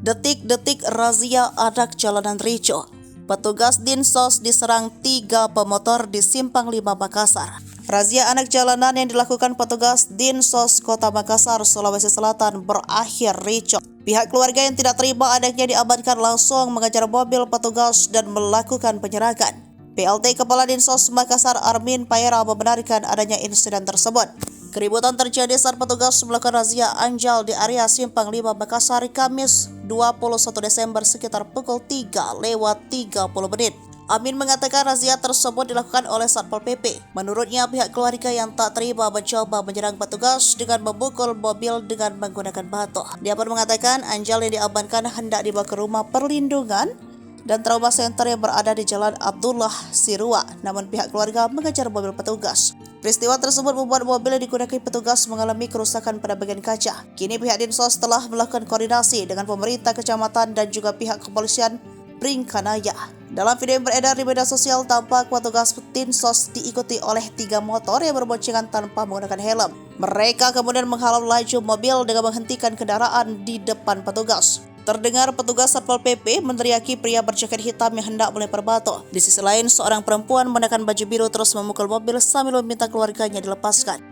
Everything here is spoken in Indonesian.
Detik-detik razia anak jalanan ricuh. Petugas Dinsos diserang 3 pemotor di Simpang 5 Makassar. Razia anak jalanan yang dilakukan petugas Dinsos Kota Makassar, Sulawesi Selatan berakhir ricuh. Pihak keluarga yang tidak terima anaknya diamankan langsung mengejar mobil petugas dan melakukan penyerangan. PLT Kepala Dinsos Makassar Armin Paera membenarkan adanya insiden tersebut. Keributan terjadi saat petugas melakukan razia anjal di area Simpang 5 Makassar Kamis 21 Desember sekitar pukul 3:30 menit. Amin mengatakan razia tersebut dilakukan oleh Satpol PP. Menurutnya pihak keluarga yang tak terima mencoba menyerang petugas dengan memukul mobil dengan menggunakan batu. Dia pun mengatakan anjal yang diamankan hendak dibawa ke rumah perlindungan dan trauma center yang berada di Jalan Abdullah Sirua, namun pihak keluarga mengejar mobil petugas. Peristiwa tersebut membuat mobil yang digunakan petugas mengalami kerusakan pada bagian kaca. Kini pihak Dinsos telah melakukan koordinasi dengan pemerintah kecamatan dan juga pihak kepolisian Bringkanaya. Dalam video yang beredar di media sosial, tampak petugas Dinsos diikuti oleh 3 motor yang berboncengan tanpa menggunakan helm. Mereka kemudian menghalau laju mobil dengan menghentikan kendaraan di depan petugas. Terdengar petugas Satpol PP meneriaki pria berjaket hitam yang hendak melempar batu. Di sisi lain, seorang perempuan mengenakan baju biru terus memukul mobil sambil meminta keluarganya dilepaskan.